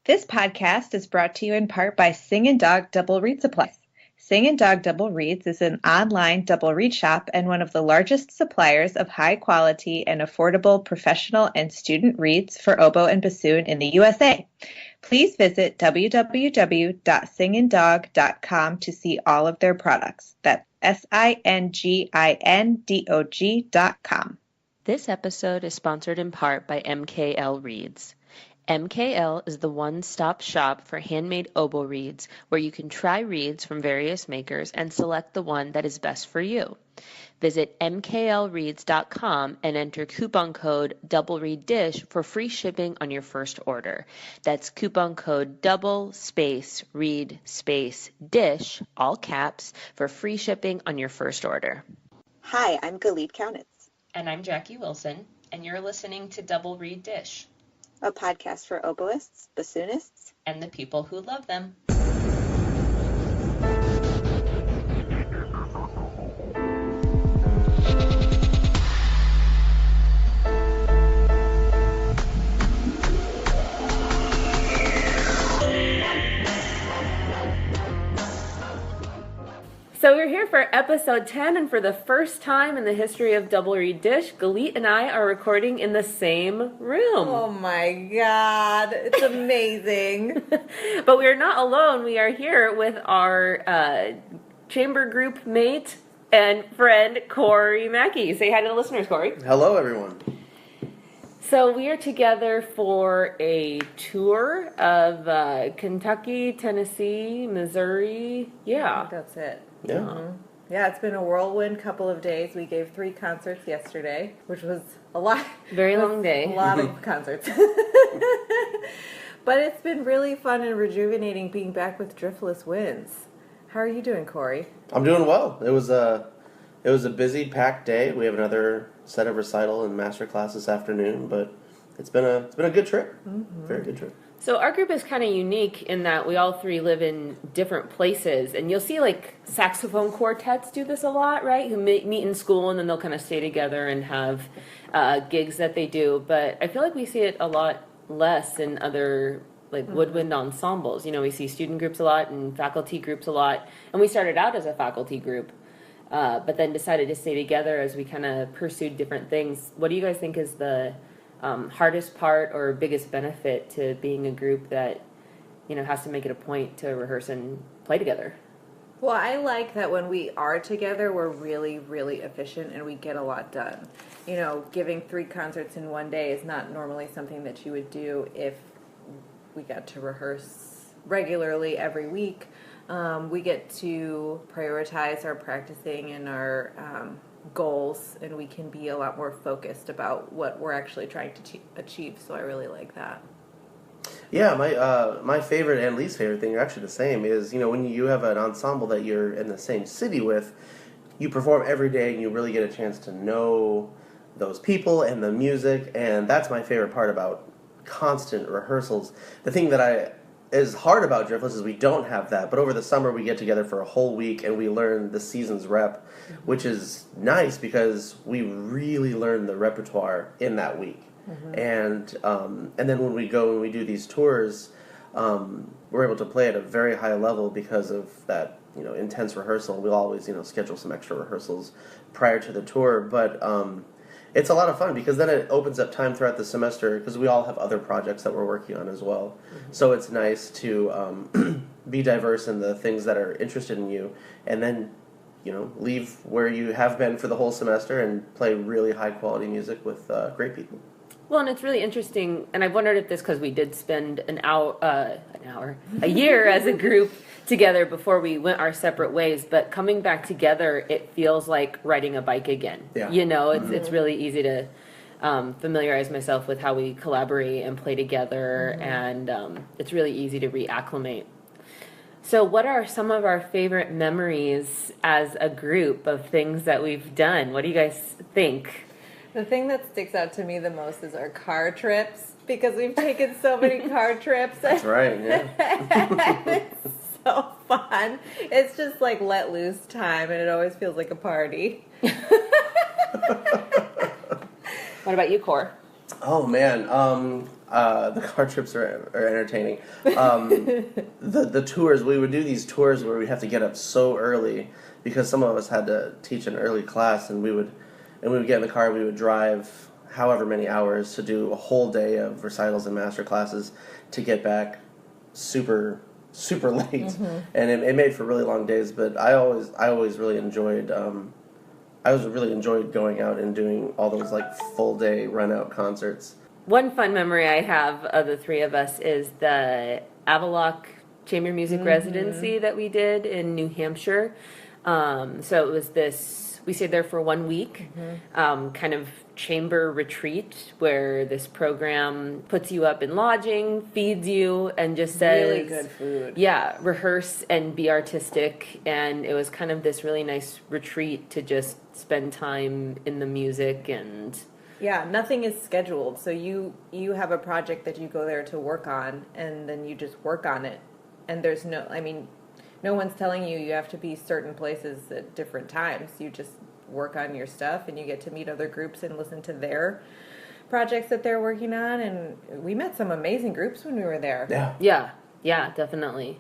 This podcast is brought to you in part by Sing & Dog Double Read Supplies. Sing & Dog Double Reads is an online double read shop and one of the largest suppliers of high-quality and affordable professional and student reads for oboe and bassoon in the USA. Please visit www.singanddog.com to see all of their products. That's SINGINDOG.com. This episode is sponsored in part by MKL Reads. MKL is the one-stop shop for handmade oboe reeds where you can try reeds from various makers and select the one that is best for you. Visit mklreads.com and enter coupon code DOUBLEREADDISH for free shipping on your first order. That's coupon code DOUBLE_READ_DISH, all caps, for free shipping on your first order. Hi, I'm Galit Kaunitz. And I'm Jackie Wilson, and you're listening to Double Read Dish, a podcast for oboists, bassoonists, and the people who love them. So we're here for episode 10, and for the first time in the history of Double Read Dish, Galit and I are recording in the same room. Oh my God, it's amazing. But we are not alone. We are here with our chamber group mate and friend, Corey Mackey. Say hi to the listeners, Corey. Hello, everyone. So we are together for a tour of Kentucky, Tennessee, Missouri. Yeah. That's it. Yeah. Mm-hmm. Yeah, it's been a whirlwind couple of days. We gave 3 concerts yesterday, which was a lot. Very long day. A lot of concerts. But it's been really fun and rejuvenating being back with Driftless Winds. How are you doing, Corey? I'm doing well. It was a busy, packed day. We have another set of recital and master class this afternoon, but it's been a good trip. Mm-hmm. Very good trip. So our group is kind of unique in that we all 3 live in different places, and you'll see like saxophone quartets do this a lot, right? Who meet in school and then they'll kind of stay together and have gigs that they do. But I feel like we see it a lot less in other like woodwind ensembles. You know, we see student groups a lot and faculty groups a lot, and we started out as a faculty group, but then decided to stay together as we kind of pursued different things. What do you guys think is the hardest part or biggest benefit to being a group that, you know, has to make it a point to rehearse and play together? Well, I like that when we are together, we're really, really efficient and we get a lot done. You know, giving 3 concerts in one day is not normally something that you would do if we got to rehearse regularly every week. We get to prioritize our practicing and our goals, and we can be a lot more focused about what we're actually trying to achieve, so I really like that. Yeah, my favorite and least favorite thing are actually the same, is, you know, when you have an ensemble that you're in the same city with, you perform every day and you really get a chance to know those people and the music, and that's my favorite part about constant rehearsals. The thing that is hard about Driftless is we don't have that, but over the summer we get together for a whole week and we learn the season's rep, which is nice because we really learn the repertoire in that week. Mm-hmm. And then when we go and we do these tours, we're able to play at a very high level because of that, you know, intense rehearsal. We'll always, you know, schedule some extra rehearsals prior to the tour, but it's a lot of fun because then it opens up time throughout the semester because we all have other projects that we're working on as well. Mm-hmm. So it's nice to be diverse in the things that are interested in you, and then, you know, leave where you have been for the whole semester and play really high quality music with great people. Well, and it's really interesting, and I've wondered if this because we did spend a year as a group together before we went our separate ways, but coming back together, it feels like riding a bike again. Yeah. You know, it's really easy to familiarize myself with how we collaborate and play together, and it's really easy to reacclimate. So what are some of our favorite memories as a group of things that we've done? What do you guys think? The thing that sticks out to me the most is our car trips, because we've taken so many car trips. That's right, yeah. It's so fun. It's just like let loose time, and it always feels like a party. What about you, Cor? Oh man, the car trips are entertaining. The tours, we would do these tours where we have to get up so early because some of us had to teach an early class, and we would get in the car, we would drive however many hours to do a whole day of recitals and master classes to get back super late, and it made for really long days. But I always really enjoyed. I always really enjoyed going out and doing all those like full day run out concerts. One fun memory I have of the three of us is the Avaloq Chamber Music Residency that we did in New Hampshire. So it was this, we stayed there for 1 week, kind of chamber retreat where this program puts you up in lodging, feeds you, and just says... Really good food. Yeah, rehearse and be artistic. And it was kind of this really nice retreat to just spend time in the music and... Yeah, nothing is scheduled. So you have a project that you go there to work on, and then you just work on it. And there's no one's telling you have to be certain places at different times. You just work on your stuff, and you get to meet other groups and listen to their projects that they're working on. And we met some amazing groups when we were there. Yeah, definitely.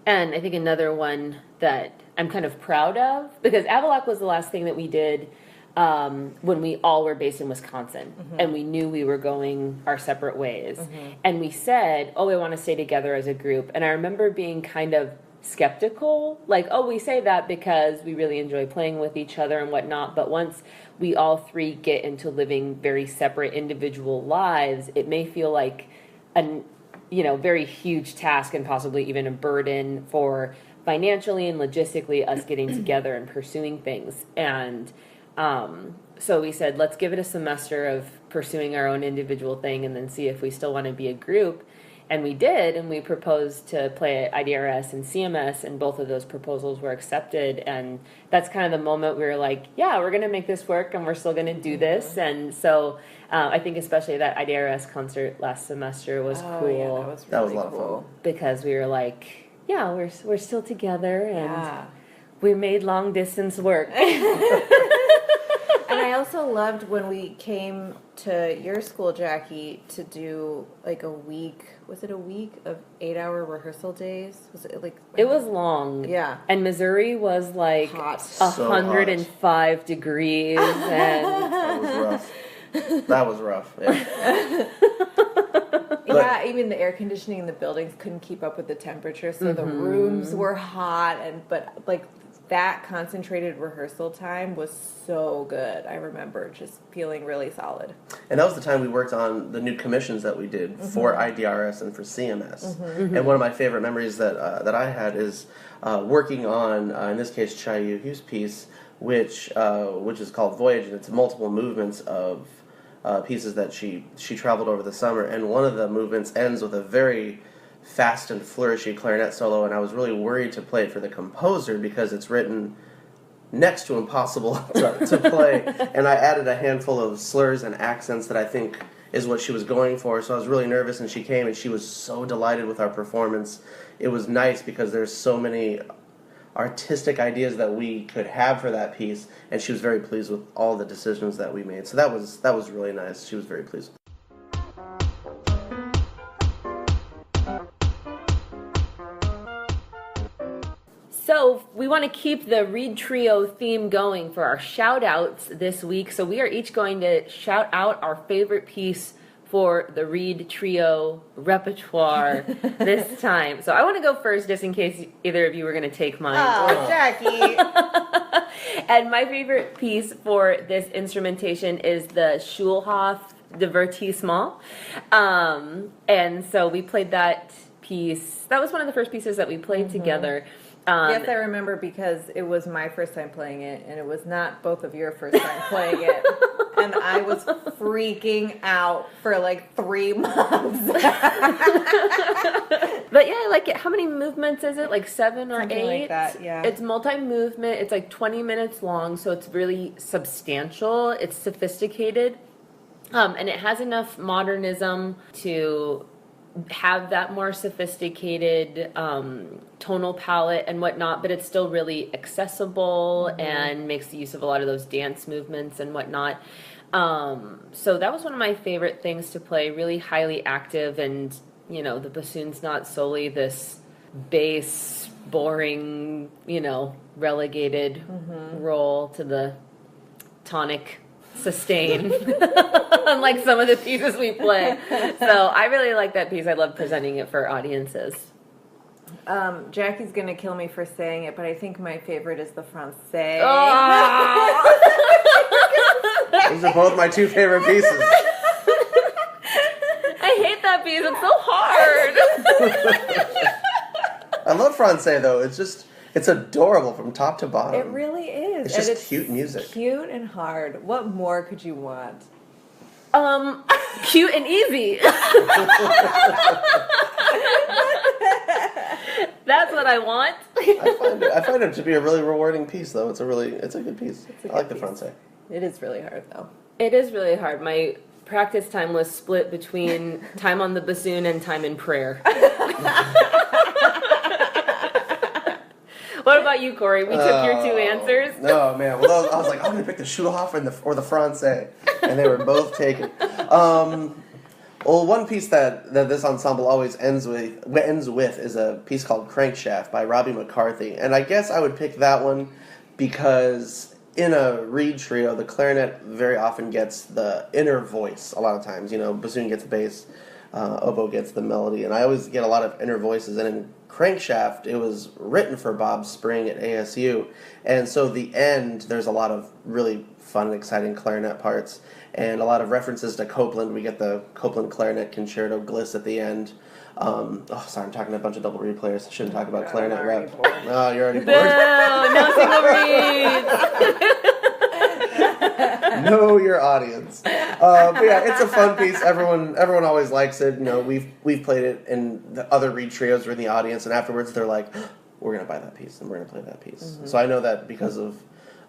And I think another one that I'm kind of proud of, because Avaloq was the last thing that we did when we all were based in Wisconsin, and we knew we were going our separate ways. And we said, we want to stay together as a group. And I remember being kind of skeptical, like, we say that because we really enjoy playing with each other and whatnot, but once we all three get into living very separate individual lives, it may feel like a very huge task and possibly even a burden for financially and logistically us getting together and pursuing things. And so we said, let's give it a semester of pursuing our own individual thing and then see if we still want to be a group. And we did, and we proposed to play at IDRS and CMS, and both of those proposals were accepted. And that's kind of the moment we were like, yeah, we're going to make this work, and we're still going to do this. And so I think especially that IDRS concert last semester was cool. Yeah, That was a lot of fun. Because we were like, yeah, we're still together, and we made long distance work. And I also loved when we came to your school, Jackie, to do like a week. Was it a week of 8-hour rehearsal days? Was it like? It was long. Yeah. And Missouri was like Hot. 105 degrees, and That was rough. Yeah. Yeah, even the air conditioning in the buildings couldn't keep up with the temperature, so the rooms were hot, but like that concentrated rehearsal time was so good. I remember just feeling really solid. And that was the time we worked on the new commissions that we did for IDRS and for CMS. And one of my favorite memories that I had is working on, in this case, Chayu Hu's piece, which is called Voyage, and it's multiple movements of pieces that she traveled over the summer. And one of the movements ends with a very fast and flourishy clarinet solo, and I was really worried to play it for the composer because it's written next to impossible to play, and I added a handful of slurs and accents that I think is what she was going for, so I was really nervous, and she came and she was so delighted with our performance. It was nice because there's so many artistic ideas that we could have for that piece, and she was very pleased with all the decisions that we made, so that was really nice. She was very pleased. So we want to keep the Reed Trio theme going for our shout-outs this week. So we are each going to shout out our favorite piece for the Reed Trio repertoire this time. So I want to go first just in case either of you were going to take mine. Oh, Jackie. And my favorite piece for this instrumentation is the Schulhoff Divertissement. And so we played that piece. That was one of the first pieces that we played together. Yes, I remember because it was my first time playing it, and it was not both of your first time playing it. And I was freaking out for like 3 months. But yeah, I like it. How many movements is it? Like 7 or Something 8? like that, yeah. It's multi-movement. It's like 20 minutes long, so it's really substantial. It's sophisticated. And it has enough modernism to have that more sophisticated tonal palette and whatnot, but it's still really accessible and makes use of a lot of those dance movements and whatnot. So that was one of my favorite things to play, really highly active, and, the bassoon's not solely this bass, boring, relegated role to the tonic sustain, unlike some of the pieces we play. So I really like that piece. I love presenting it for audiences. Jackie's going to kill me for saying it, but I think my favorite is the Francais. Oh! Those are both my two favorite pieces. I hate that piece. It's so hard. I love Francais, though. It's adorable from top to bottom. It really is. It's just cute music. Cute and hard. What more could you want? Cute and easy. That's what I want. I find it to be a really rewarding piece, though. It's a good piece. I like the Francais. It is really hard, though. It is really hard. My practice time was split between time on the bassoon and time in prayer. What about you, Corey? We took your two answers. No, man. Well, I was like, I'm going to pick the Schulhofer or the Francais. And they were both taken. Well, one piece that this ensemble always ends with is a piece called Crankshaft by Robbie McCarthy. And I guess I would pick that one because in a reed trio, the clarinet very often gets the inner voice a lot of times. Bassoon gets the bass, oboe gets the melody. And I always get a lot of inner voices. And in Crankshaft, it was written for Bob Spring at ASU. And so the end, there's a lot of really fun and exciting clarinet parts. And a lot of references to Copland. We get the Copland Clarinet Concerto Gliss at the end. Sorry, I'm talking to a bunch of double reed players. I shouldn't talk about clarinet rep. Oh, you're already bored. No single reeds. Know your audience. But yeah, it's a fun piece. Everyone always likes it. We've played it in the other reed trios or in the audience, and afterwards they're like, we're gonna buy that piece and we're gonna play that piece. Mm-hmm. So I know that because of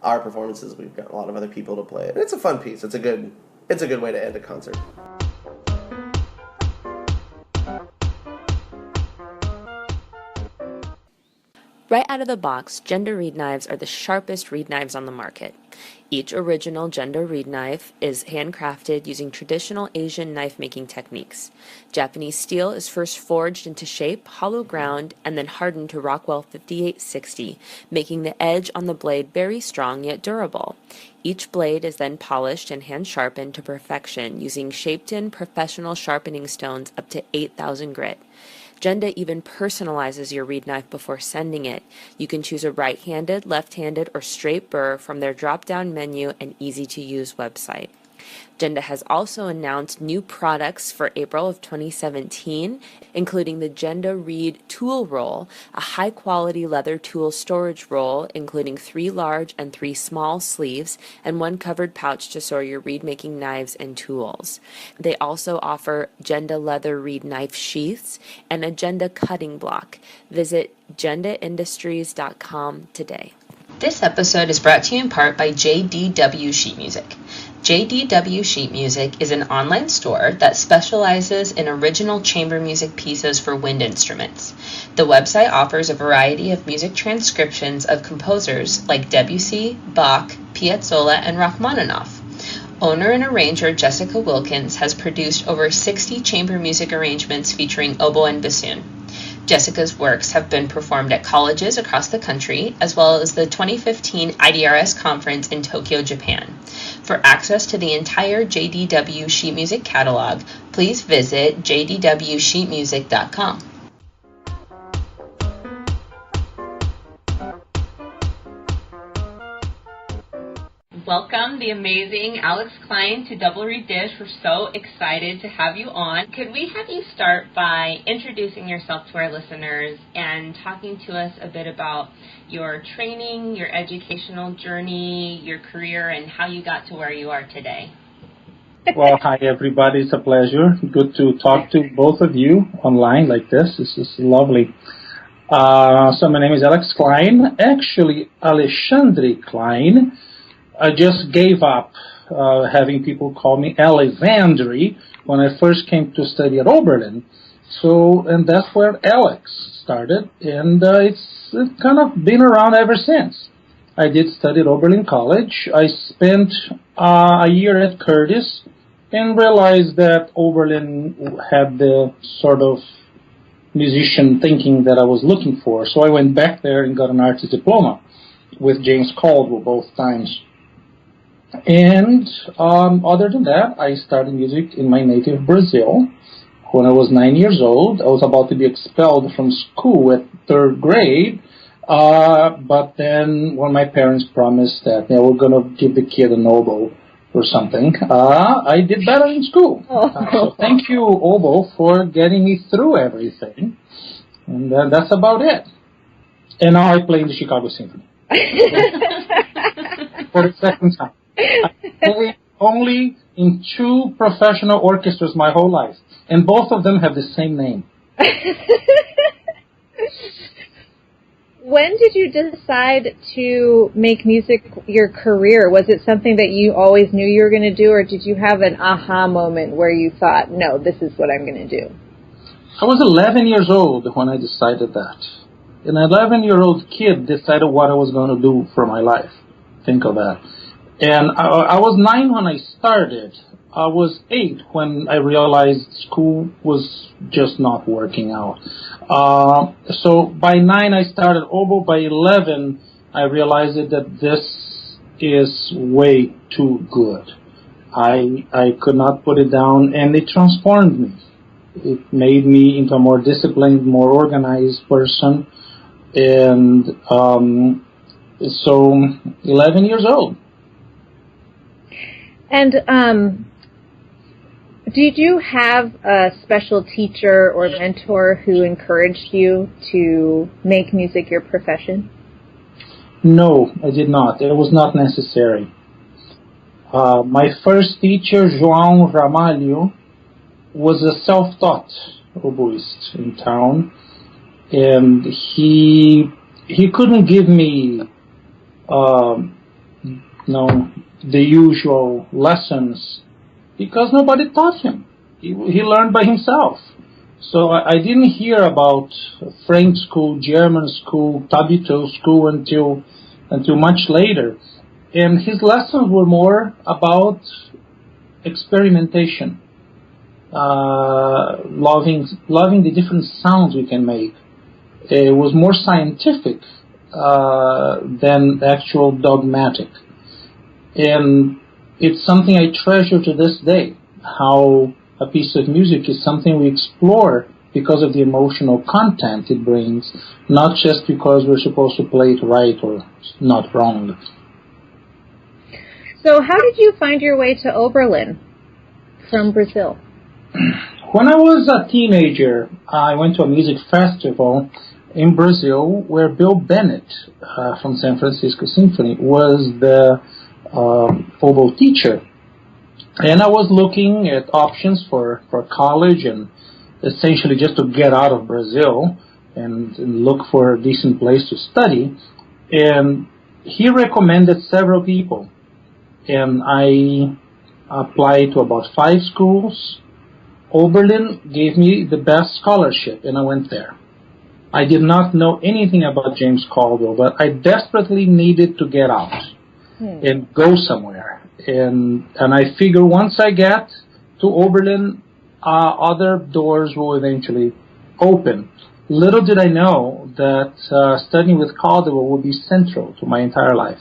our performances, we've got a lot of other people to play it. And it's a fun piece. It's a good way to end a concert. Right out of the box, Genda reed knives are the sharpest reed knives on the market. Each original Genda reed knife is handcrafted using traditional Asian knife-making techniques. Japanese steel is first forged into shape, hollow ground, and then hardened to Rockwell 5860, making the edge on the blade very strong yet durable. Each blade is then polished and hand-sharpened to perfection using shaped-in professional sharpening stones up to 8,000 grit. Genda even personalizes your reed knife before sending it. You can choose a right-handed, left-handed, or straight burr from their drop-down menu and easy-to-use website. Genda has also announced new products for April of 2017, including the Genda Reed Tool Roll, a high-quality leather tool storage roll, including 3 large and 3 small sleeves, and 1 covered pouch to store your reed-making knives and tools. They also offer Genda leather reed knife sheaths and a Genda cutting block. Visit gendaindustries.com today. This episode is brought to you in part by JDW Sheet Music. JDW Sheet Music is an online store that specializes in original chamber music pieces for wind instruments. The website offers a variety of music transcriptions of composers like Debussy, Bach, Piazzolla, and Rachmaninoff. Owner and arranger Jessica Wilkins has produced over 60 chamber music arrangements featuring oboe and bassoon. Jessica's works have been performed at colleges across the country, as well as the 2015 IDRS conference in Tokyo, Japan. For access to the entire JDW Sheet Music catalog, please visit jdwsheetmusic.com. Welcome the amazing Alex Klein to Double Reed Dish. We're so excited to have you on. Could we have you start by introducing yourself to our listeners and talking to us a bit about your training, your educational journey, your career, and how you got to where you are today? Well, hi everybody. It's a pleasure. Good to talk to both of you online like this. This is lovely. So my name is Alex Klein. Actually, Alexandre Klein. I just gave up having people call me Alexandre when I first came to study at Oberlin. And that's where Alex started, and it's kind of been around ever since. I did study at Oberlin College. I spent a year at Curtis, and realized that Oberlin had the sort of musician thinking that I was looking for. So I went back there and got an artist diploma with James Caldwell both times. And other than that, I started music in my native Brazil. When I was 9 years old, I was about to be expelled from school at third grade. But then when my parents promised that they were going to give the kid an oboe or something, I did better in school. So thank you, oboe, for getting me through everything. And that's about it. And now I play in the Chicago Symphony. For the second time. I played only in 2 professional orchestras my whole life. And both of them have the same name. When did you decide to make music your career? Was it something that you always knew you were going to do, or did you have an aha moment where you thought, no, this is what I'm going to do? I was 11 years old when I decided that. An 11-year-old kid decided what I was going to do for my life. Think of that. And I was 9 when I started. I was 8 when I realized school was just not working out. So by 9 I started oboe. By 11 I realized that this is way too good. I could not put it down, and it transformed me. It made me into a more disciplined, more organized person. And so 11 years old. And did you have a special teacher or mentor who encouraged you to make music your profession? No, I did not. It was not necessary. My first teacher, João Ramalho, was a self-taught oboist in town, and he couldn't give me the usual lessons because nobody taught him. He learned by himself. So I didn't hear about French school, German school, Tabito school until much later. And his lessons were more about experimentation, loving the different sounds we can make. It was more scientific than actual dogmatic. And it's something I treasure to this day, how a piece of music is something we explore because of the emotional content it brings, not just because we're supposed to play it right or not wrong. So how did you find your way to Oberlin from Brazil? When I was a teenager, I went to a music festival in Brazil where Bill Bennett from San Francisco Symphony was the oboe teacher. And I was looking at options for college and essentially just to get out of Brazil and look for a decent place to study. And he recommended several people. And I applied to about 5 schools. Oberlin gave me the best scholarship, and I went there. I did not know anything about James Caldwell, but I desperately needed to get out and go somewhere. And I figure once I get to Oberlin, other doors will eventually open. Little did I know that studying with Caldwell would be central to my entire life.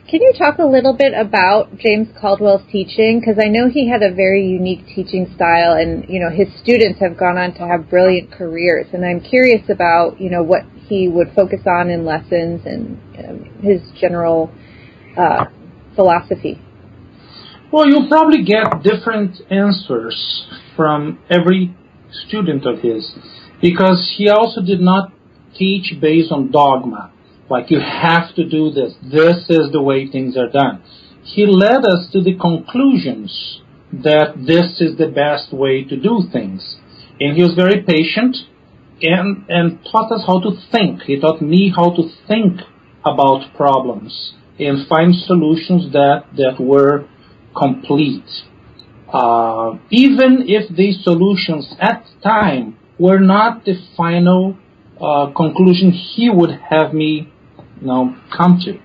Can you talk a little bit about James Caldwell's teaching? Because I know he had a very unique teaching style, and his students have gone on to have brilliant careers. And I'm curious about what he would focus on in lessons and his general philosophy. Well, you'll probably get different answers from every student of his, because he also did not teach based on dogma. Like, you have to do this. This is the way things are done. He led us to the conclusions that this is the best way to do things. And he was very patient and taught us how to think. He taught me how to think about problems and find solutions that were complete. Even if these solutions at the time were not the final conclusion he would have me come to.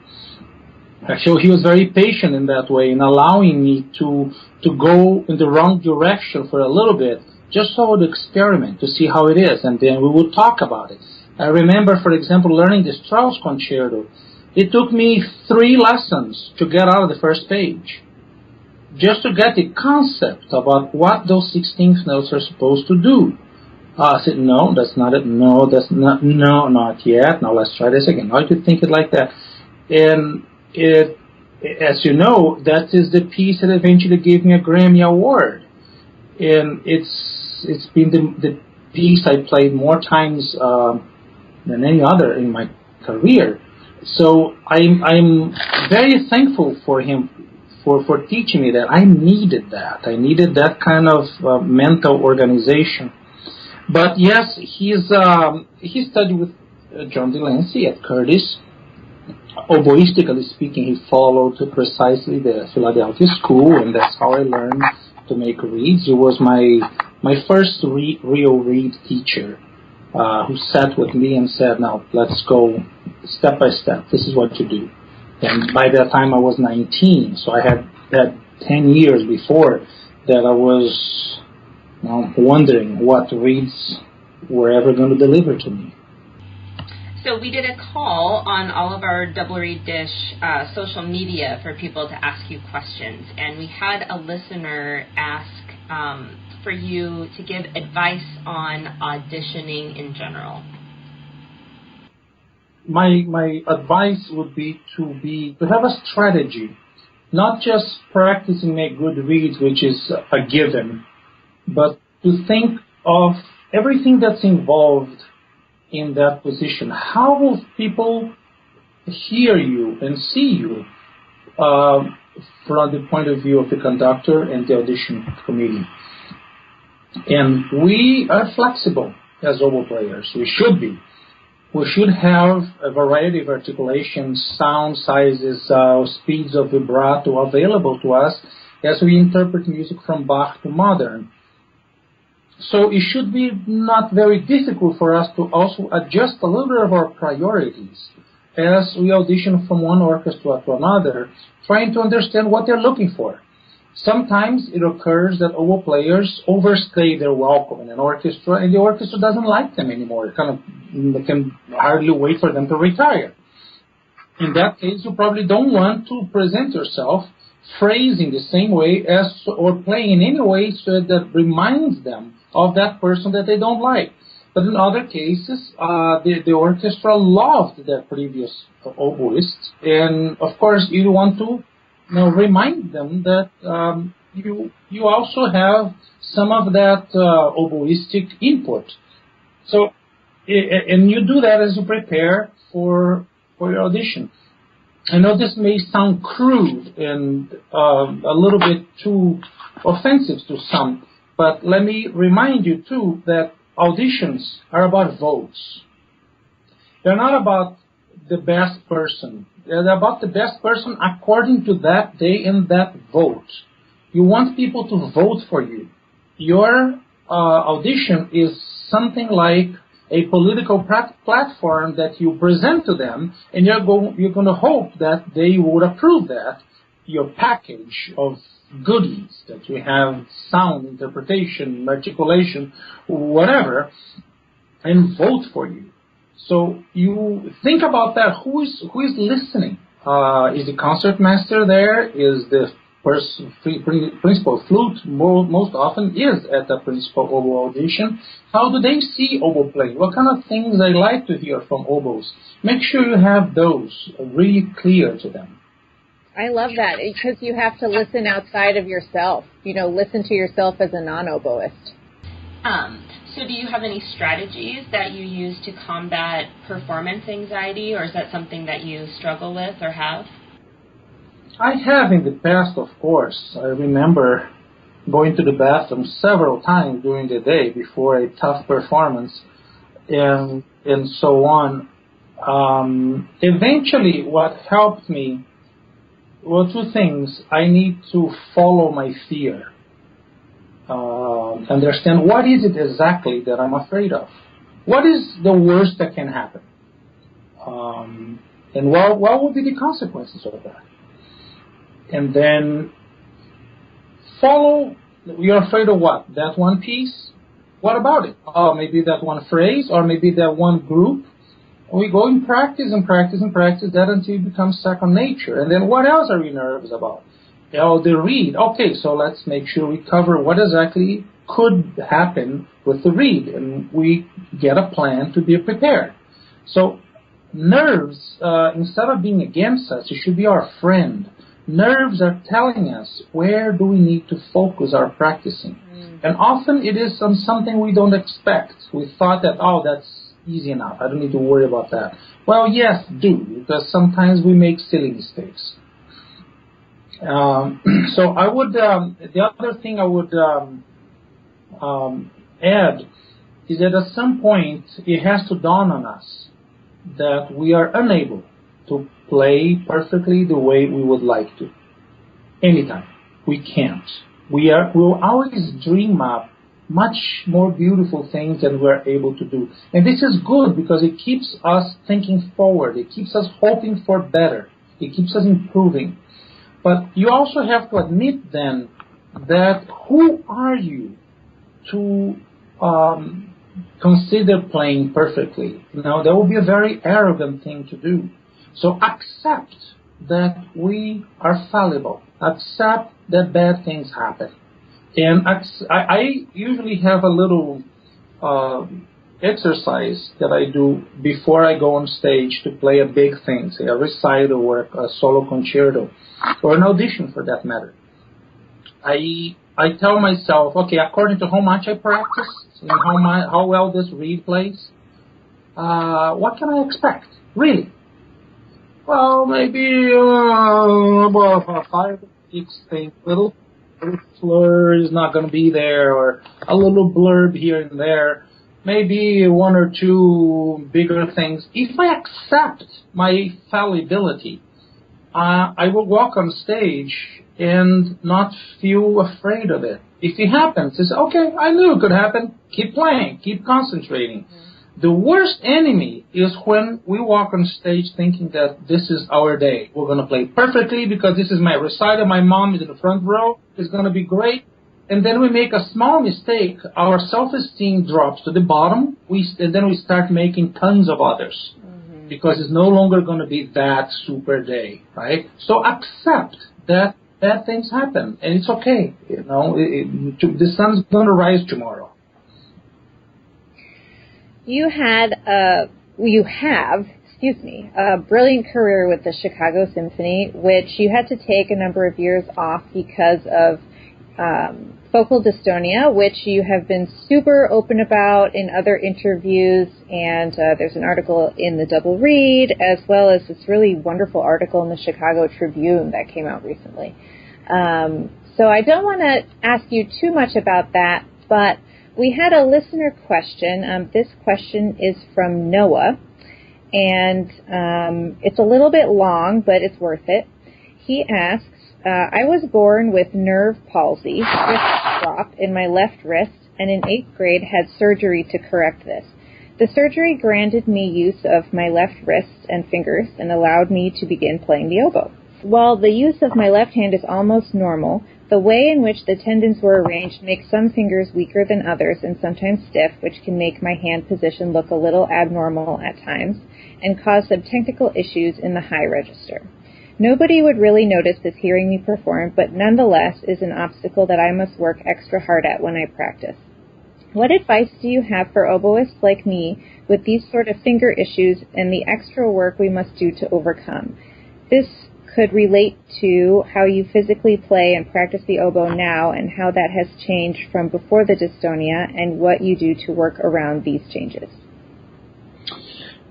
Actually, he was very patient in that way, in allowing me to go in the wrong direction for a little bit, just so I would experiment to see how it is, and then we would talk about it. I remember, for example, learning the Strauss concerto. It took me 3 lessons to get out of the first page, just to get the concept about what those 16th notes are supposed to do. I said, no, that's not it. No, that's not. No, not yet. Now let's try this again. Now you think it like that, and it, as you know, that is the piece that eventually gave me a Grammy Award, and it's been the piece I played more times than any other in my career. So I'm very thankful for him for teaching me that. I needed that. I needed that kind of mental organization. But yes, he studied with John Delancey at Curtis. Oboistically speaking, he followed precisely the Philadelphia school, and that's how I learned to make reeds. He was my first real reed teacher, who sat with me and said, now let's go step by step. This is what you do. And by that time I was 19, so I had 10 years before that I was wondering what reeds were ever going to deliver to me. So we did a call on all of our Double Reed Dish social media for people to ask you questions, and we had a listener ask for you to give advice on auditioning in general. My advice would be to have a strategy, not just practicing make good reads, which is a given, but to think of everything that's involved in that position. How will people hear you and see you from the point of view of the conductor and the audition committee? And we are flexible as oboe players. We should be. We should have a variety of articulations, sound sizes, speeds of vibrato available to us as we interpret music from Bach to modern. So it should be not very difficult for us to also adjust a little bit of our priorities as we audition from one orchestra to another, trying to understand what they're looking for. Sometimes it occurs that oboe players overstay their welcome in an orchestra, and the orchestra doesn't like them anymore. They can hardly wait for them to retire. In that case, you probably don't want to present yourself phrasing the same way as, or playing in any way so that reminds them of that person that they don't like. But in other cases, the orchestra loved their previous oboist, and of course you want to remind them that you also have some of that oboistic input. So, and you do that as you prepare for your audition. I know this may sound crude and a little bit too offensive to some, but let me remind you too that auditions are about votes. They're not about the best person. They're about the best person according to that day and that vote. You want people to vote for you. Your audition is something like a political platform that you present to them, and you're going to hope that they would approve that, your package of goodies that you have, sound, interpretation, articulation, whatever, and vote for you. So you think about that. Who is listening? Is the concertmaster there? Is the principal flute most often is at the principal oboe audition? How do they see oboe playing? What kind of things they like to hear from oboes? Make sure you have those really clear to them. I love that, because you have to listen outside of yourself. Listen to yourself as a non-oboist. So do you have any strategies that you use to combat performance anxiety, or is that something that you struggle with or have? I have in the past, of course. I remember going to the bathroom several times during the day before a tough performance and so on. Eventually, what helped me were two things. I need to follow my fear. Understand what is it exactly that I'm afraid of. What is the worst that can happen? And what would be the consequences of that? and then follow. You're afraid of what? That one piece? What about it? Oh, maybe that one phrase, or maybe that one group. We go and practice and practice and practice that until it becomes second nature. And then what else are we nervous about? Oh, the read. Okay, so let's make sure we cover what exactly could happen with the read, and we get a plan to be prepared. So nerves, instead of being against us, it should be our friend. Nerves are telling us where do we need to focus our practicing. And often it is something we don't expect. We thought that, oh, that's easy enough. I don't need to worry about that. Well, yes, do, because sometimes we make silly mistakes. So I would, the other thing I would add is that at some point it has to dawn on us that we are unable to play perfectly the way we would like to. Anytime. We can't. We'll always dream up much more beautiful things than we're able to do. And this is good because it keeps us thinking forward. It keeps us hoping for better. It keeps us improving. But you also have to admit then that who are you to consider playing perfectly? That will be a very arrogant thing to do. So accept that we are fallible. Accept that bad things happen. And I usually have a little exercise that I do before I go on stage to play a big thing, say a recital or a solo concerto, or an audition for that matter. I tell myself, okay, according to how much I practice and how well this reed plays, what can I expect, really? Well, maybe about 5 or 6 things, little slur is not going to be there, or a little blurb here and there, maybe 1 or 2 bigger things. If I accept my fallibility, I will walk on stage and not feel afraid of it. If it happens, it's okay, I knew it could happen. Keep playing, keep concentrating. The worst enemy is when we walk on stage thinking that this is our day. We're going to play perfectly because this is my recital. My mom is in the front row. It's going to be great. And then we make a small mistake. Our self-esteem drops to the bottom. And then we start making tons of others because it's no longer going to be that super day, right? So accept that bad things happen, and it's okay. The sun's going to rise tomorrow. You have a brilliant career with the Chicago Symphony, which you had to take a number of years off because of focal dystonia, which you have been super open about in other interviews, and there's an article in the Double Read, as well as this really wonderful article in the Chicago Tribune that came out recently. So I don't want to ask you too much about that, but we had a listener question. This question is from Noah, and it's a little bit long, but it's worth it. He asks, I was born with nerve palsy, wrist drop in my left wrist, and in 8th grade had surgery to correct this. The surgery granted me use of my left wrist and fingers and allowed me to begin playing the oboe. While the use of my left hand is almost normal, the way in which the tendons were arranged makes some fingers weaker than others and sometimes stiff, which can make my hand position look a little abnormal at times and cause some technical issues in the high register. Nobody would really notice this hearing me perform, but nonetheless is an obstacle that I must work extra hard at when I practice. What advice do you have for oboists like me with these sort of finger issues and the extra work we must do to overcome? This could relate to how you physically play and practice the oboe now and how that has changed from before the dystonia and what you do to work around these changes.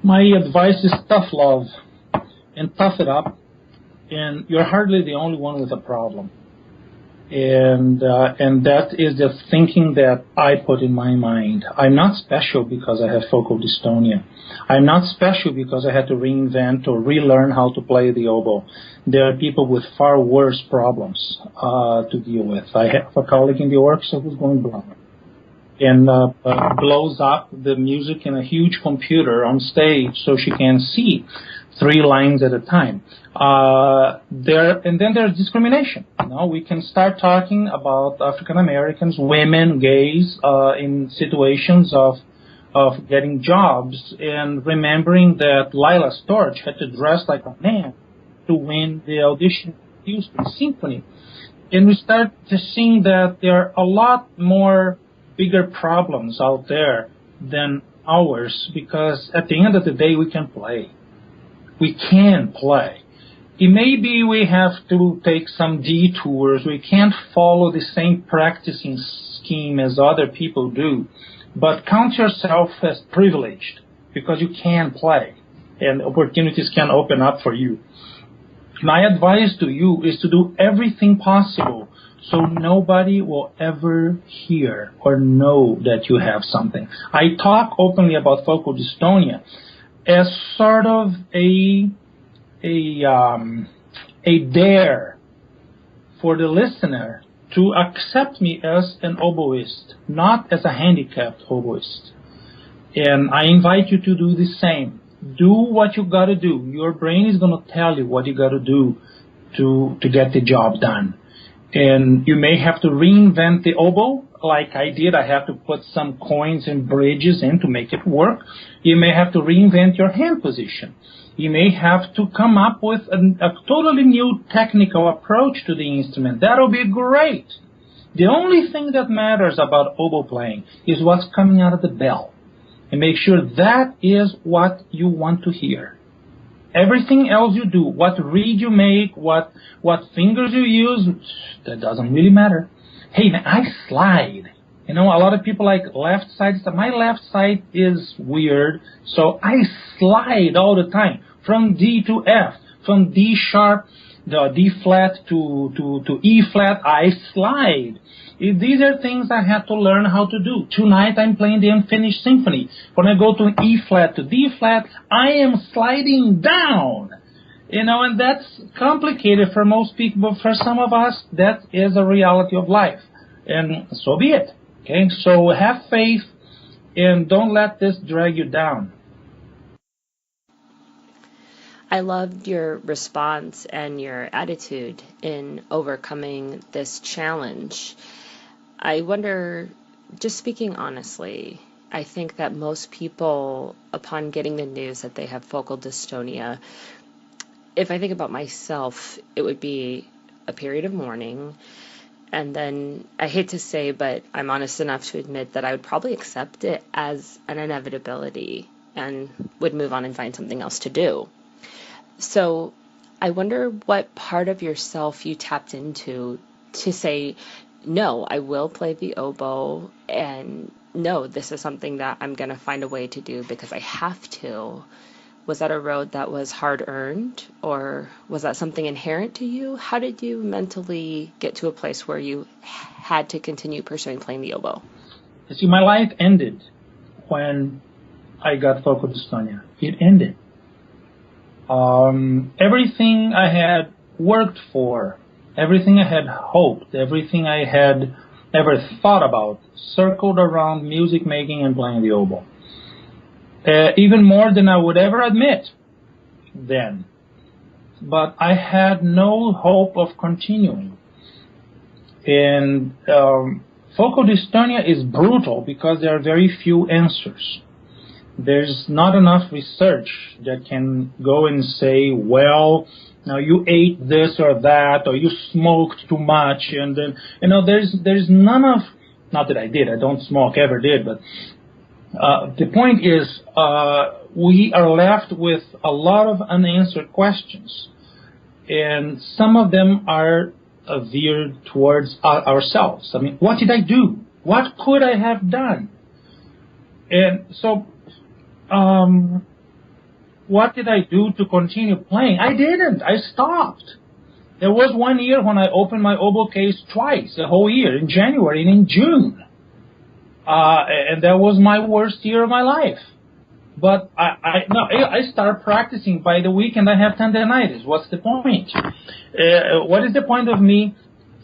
My advice is tough love and tough it up, and you're hardly the only one with a problem. And that is the thinking that I put in my mind. I'm not special because I have focal dystonia. I'm not special because I had to reinvent or relearn how to play the oboe. There are people with far worse problems to deal with. I have a colleague in the orchestra who's going blind and blows up the music in a huge computer on stage so she can see. 3 lines at a time. And then there's discrimination. We can start talking about African Americans, women, gays, in situations of getting jobs, and remembering that Lila Storch had to dress like a man to win the audition for Houston Symphony. And we start to see that there are a lot more bigger problems out there than ours, because at the end of the day, we can play. We can play. It may be we have to take some detours. We can't follow the same practicing scheme as other people do. But count yourself as privileged, because you can play and opportunities can open up for you. My advice to you is to do everything possible so nobody will ever hear or know that you have something. I talk openly about focal dystonia as sort of a dare for the listener to accept me as an oboist, not as a handicapped oboist. And I invite you to do the same. Do what you got to do. Your brain is going to tell you what you got to do to get the job done. And you may have to reinvent the oboe, like I did. I have to put some coins and bridges in to make it work. You may have to reinvent your hand position. You may have to come up with a totally new technical approach to the instrument. That'll be great. The only thing that matters about oboe playing is what's coming out of the bell. And make sure that is what you want to hear. Everything else you do, what reed you make, what fingers you use, that doesn't really matter. Hey, man, I slide. A lot of people like left side stuff. My left side is weird, so I slide all the time. From D to F, from D sharp, the D flat to E flat, I slide. These are things I had to learn how to do. Tonight I'm playing the Unfinished Symphony. When I go to E flat to D flat, I am sliding down. And that's complicated for most people, but for some of us, that is a reality of life. And so be it. Okay, so have faith and don't let this drag you down. I loved your response and your attitude in overcoming this challenge. I wonder, just speaking honestly, I think that most people, upon getting the news that they have focal dystonia, if I think about myself, it would be a period of mourning. And then, I hate to say, but I'm honest enough to admit that I would probably accept it as an inevitability and would move on and find something else to do. So I wonder what part of yourself you tapped into to say, no, I will play the oboe, and no, this is something that I'm going to find a way to do because I have to. Was that a road that was hard-earned, or was that something inherent to you? How did you mentally get to a place where you had to continue pursuing playing the oboe? You see, my life ended when I got focal dystonia. It ended. Everything I had worked for, everything I had hoped, everything I had ever thought about circled around music making and playing the oboe. Even more than I would ever admit then. But I had no hope of continuing. And focal dystonia is brutal because there are very few answers. There's not enough research that can go and say, well, now you ate this or that, or you smoked too much, and then, there's none of, not that I did, I don't smoke, ever did, but the point is, we are left with a lot of unanswered questions, and some of them are veered towards ourselves. I mean, what did I do? What could I have done? And so, what did I do to continue playing? I didn't. I stopped. There was one year when I opened my oboe case twice, a whole year, in January and in June. And that was my worst year of my life. But I started practicing by the weekend. I have tendinitis. What's the point? What is the point of me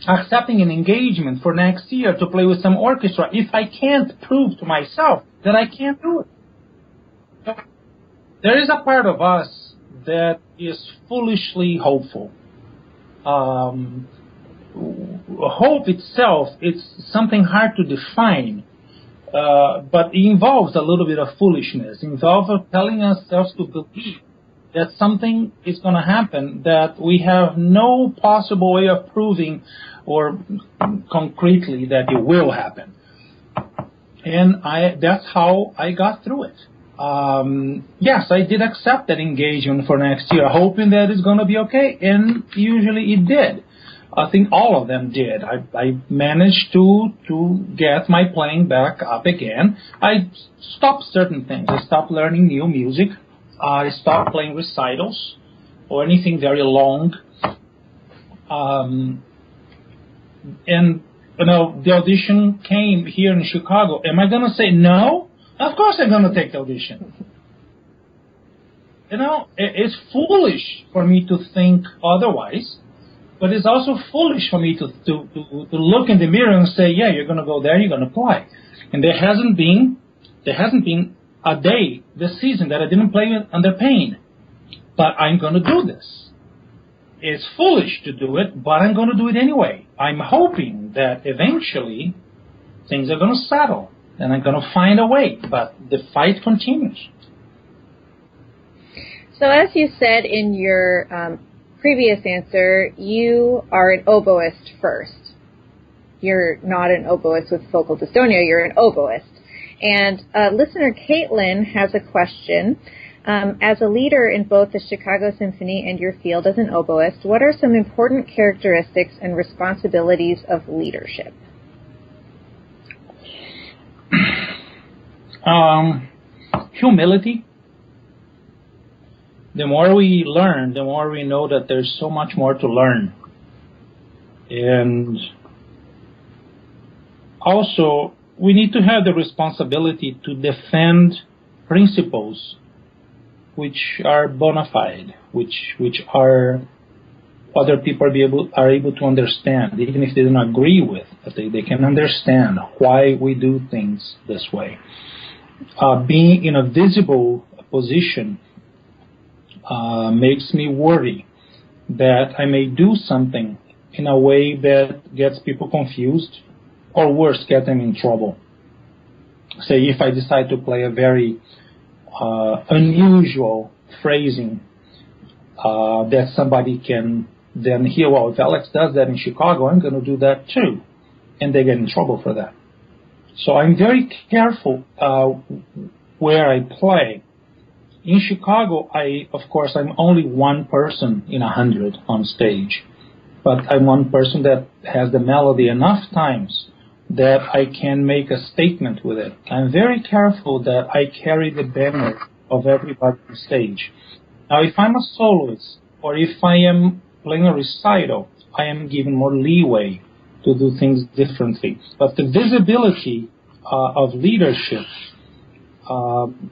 accepting an engagement for next year to play with some orchestra if I can't prove to myself that I can't do it? There is a part of us that is foolishly hopeful. Hope itself, it's something hard to define, but it involves a little bit of foolishness. It involves telling ourselves to believe that something is going to happen that we have no possible way of proving or concretely that it will happen. And that's how I got through it. Yes, I did accept that engagement for next year, hoping that it's going to be okay, and usually it did. I think all of them did. I managed to get my playing back up again. I stopped certain things. I stopped learning new music. I stopped playing recitals or anything very long. And, the audition came here in Chicago. Am I going to say no? Of course I'm going to take the audition. It's foolish for me to think otherwise, but it's also foolish for me to look in the mirror and say, yeah, you're going to go there, you're going to play. And there hasn't been a day this season that I didn't play under pain. But I'm going to do this. It's foolish to do it, but I'm going to do it anyway. I'm hoping that eventually things are going to settle and I'm going to find a way, but the fight continues. So as you said in your previous answer, you are an oboist first. You're not an oboist with focal dystonia, you're an oboist. And listener Caitlin has a question. As a leader in both the Chicago Symphony and your field as an oboist, what are some important characteristics and responsibilities of leadership? Humility. The more we learn, the more we know that there's so much more to learn. And also, we need to have the responsibility to defend principles which are bona fide, which are other people are able to understand, even if they don't agree with, but they can understand why we do things this way. Being in a visible position makes me worry that I may do something in a way that gets people confused, or worse, get them in trouble. Say, if I decide to play a very unusual phrasing that somebody can then hear, well, if Alex does that in Chicago, I'm going to do that too. And they get in trouble for that. So I'm very careful where I play. In Chicago, I'm only one person in 100 on stage. But I'm one person that has the melody enough times that I can make a statement with it. I'm very careful that I carry the banner of everybody on stage. Now, if I'm a soloist or if I am playing a recital, I am given more leeway to do things differently. But the visibility of leadership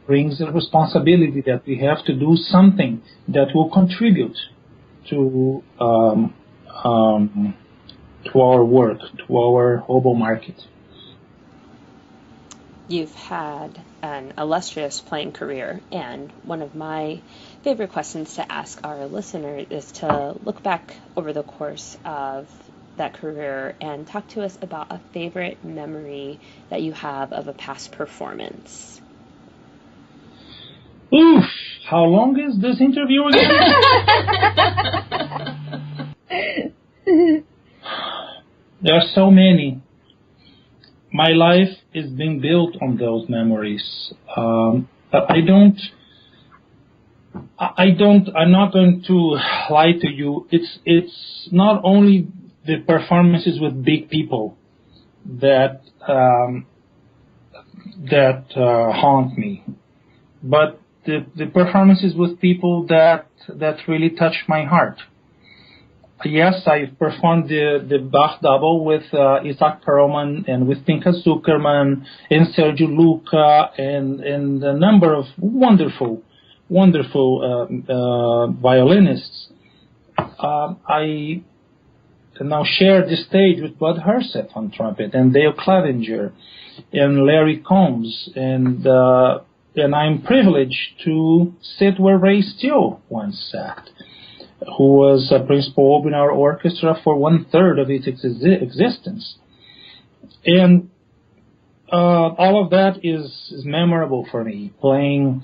brings the responsibility that we have to do something that will contribute to our work, to our oboe market. You've had an illustrious playing career, and one of my favorite questions to ask our listeners is to look back over the course of that career and talk to us about a favorite memory that you have of a past performance. Oof! How long is this interview again? There are so many. My life is being built on those memories. I'm not going to lie to you. It's not only the performances with big people that haunt me, but the performances with people that really touch my heart. Yes, I performed the Bach double with Isaac Perlman and with Pinchas Zuckerman and Sergio Luca and a number of wonderful violinists. I now share the stage with Bud Herseth on trumpet and Dale Clevenger and Larry Combs and and I'm privileged to sit where Ray Steele once sat, who was a principal oboe in our orchestra for 1/3 of its existence. And all of that is memorable for me. Playing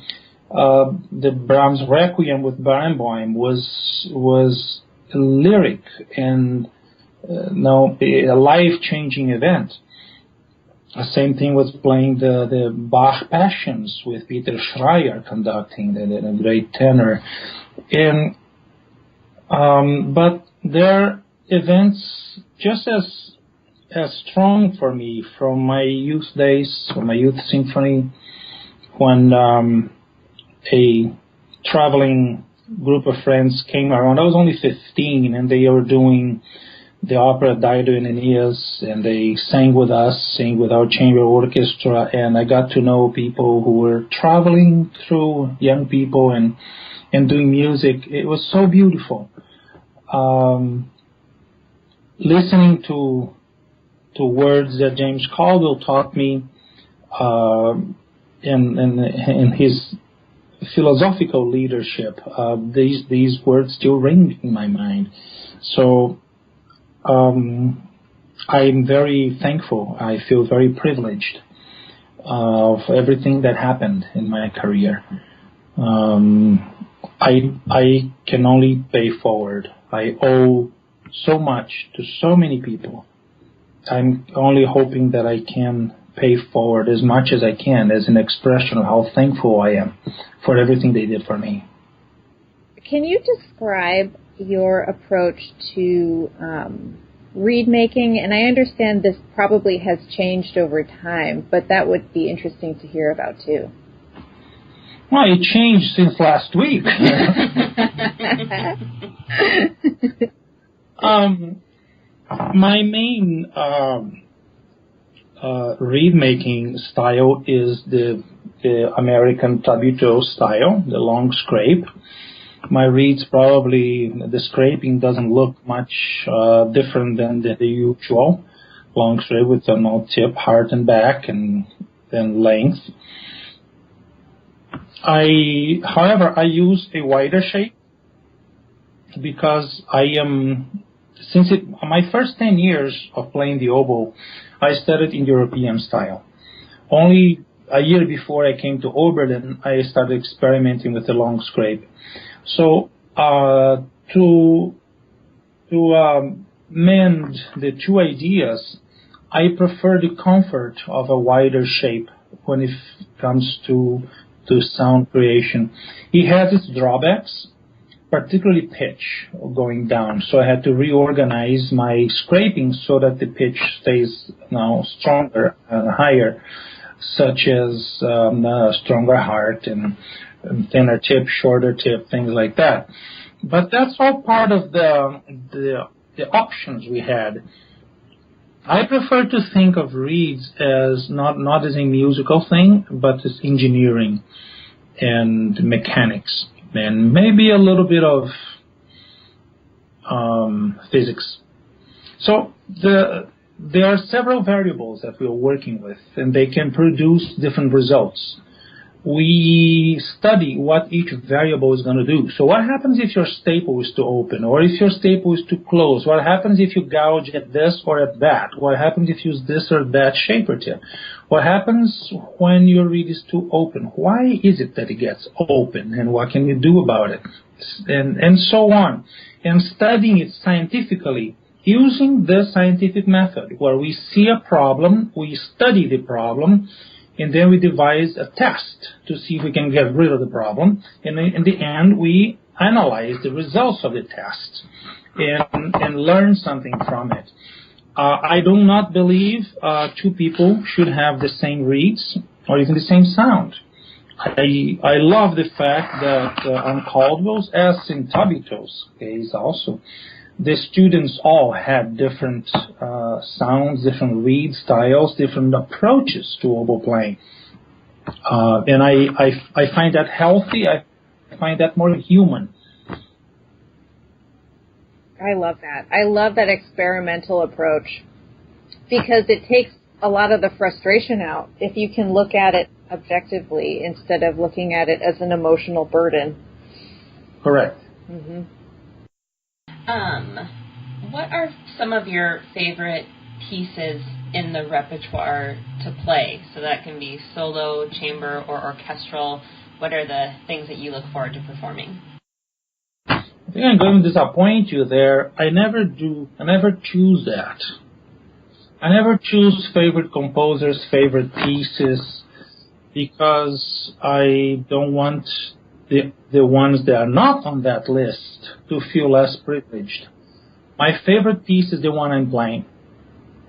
the Brahms Requiem with Barenboim was lyric and a life-changing event. The same thing with playing the Bach Passions with Peter Schreier conducting, the great tenor. And but they're events just as strong for me from my youth days, from my youth symphony, when a traveling group of friends came around. I was only 15, and they were doing the opera Dido and Aeneas, and they sang with us, sang with our chamber orchestra, and I got to know people who were traveling through, young people, and doing music. It was so beautiful. Listening to words that James Caldwell taught me, in his philosophical leadership, these words still ring in my mind. So I'm very thankful. I feel very privileged of everything that happened in my career. I can only pay forward. I owe so much to so many people. I'm only hoping that I can pay forward as much as I can as an expression of how thankful I am for everything they did for me. Can you describe your approach to reed making? And I understand this probably has changed over time, but that would be interesting to hear about too. Well, it changed since last week. My main reed making style is the American tabito style, the long scrape. My reeds probably, the scraping doesn't look much different than the usual long scrape with a no tip, heart and back, and then length. However, I use a wider shape because my first 10 years of playing the oboe, I studied in European style. Only a year before I came to Oberlin, I started experimenting with the long scrape. So to mend the two ideas, I prefer the comfort of a wider shape when it comes to sound creation. It has its drawbacks, particularly pitch going down. So I had to reorganize my scraping so that the pitch stays now stronger and higher, such as a stronger heart and thinner tip, shorter tip, things like that. But that's all part of the options we had. I prefer to think of reeds as not as a musical thing, but as engineering and mechanics, and maybe a little bit of physics. So there are several variables that we're working with, and they can produce different results. We study what each variable is going to do. So what happens if your staple is too open, or if your staple is too close? What happens if you gouge at this or at that? What happens if you use this or that shaper tip? What happens when your reed is too open? Why is it that it gets open, and what can you do about it? And so on. And studying it scientifically, using the scientific method, where we see a problem, we study the problem, and then we devise a test to see if we can get rid of the problem. And in the end, we analyze the results of the test and learn something from it. I do not believe two people should have the same reeds or even the same sound. I love the fact that on Caldwell's, as in Tabito's case also, the students all had different sounds, different reed styles, different approaches to oboe playing. And I find that healthy. I find that more human. I love that. I love that experimental approach because it takes a lot of the frustration out. If you can look at it objectively instead of looking at it as an emotional burden. Correct. Mm-hmm. What are some of your favorite pieces in the repertoire to play? So that can be solo, chamber, or orchestral. What are the things that you look forward to performing? I think I'm going to disappoint you there. I never choose that. I never choose favorite composers, favorite pieces, because I don't want the ones that are not on that list to feel less privileged. My favorite piece is the one I'm playing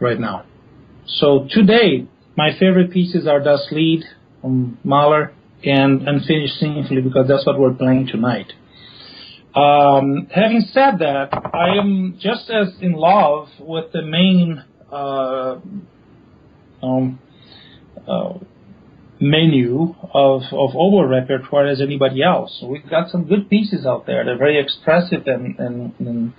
right now. So today, my favorite pieces are Das Lied from Mahler and Unfinished Symphony, because that's what we're playing tonight. Having said that, I am just as in love with the main menu of oboe repertoire as anybody else. We've got some good pieces out there. They're very expressive and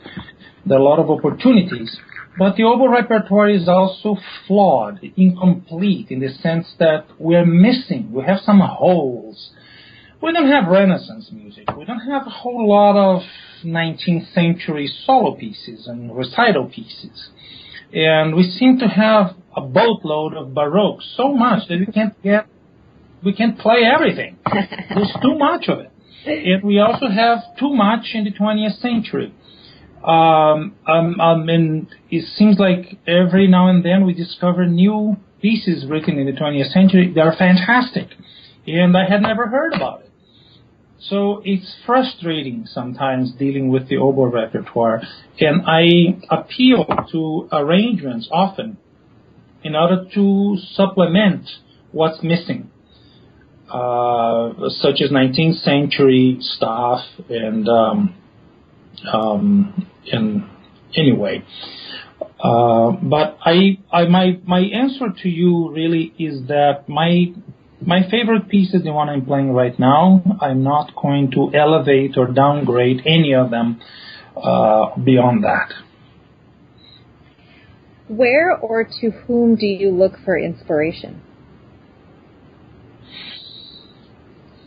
there are a lot of opportunities. But the oboe repertoire is also flawed, incomplete, in the sense that we're missing. We have some holes. We don't have Renaissance music. We don't have a whole lot of 19th century solo pieces and recital pieces. And we seem to have a boatload of Baroque, so much that we can't play everything. There's too much of it. And we also have too much in the 20th century. And it seems like every now and then we discover new pieces written in the 20th century that are fantastic. And I had never heard about it. So it's frustrating sometimes dealing with the oboe repertoire. And I appeal to arrangements often in order to supplement what's missing, such as 19th century stuff and anyway. But my answer to you really is that my favorite piece is the one I'm playing right now. I'm not going to elevate or downgrade any of them beyond that. Where or to whom do you look for inspiration?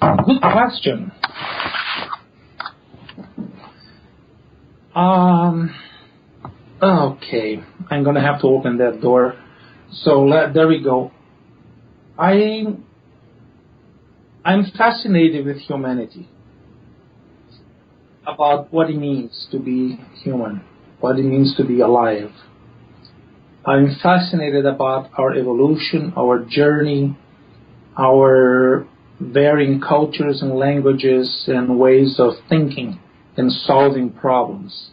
Good question. Okay, I'm going to have to open that door. So there we go. I'm fascinated with humanity, about what it means to be human, what it means to be alive. I'm fascinated about our evolution, our journey, our varying cultures and languages and ways of thinking and solving problems.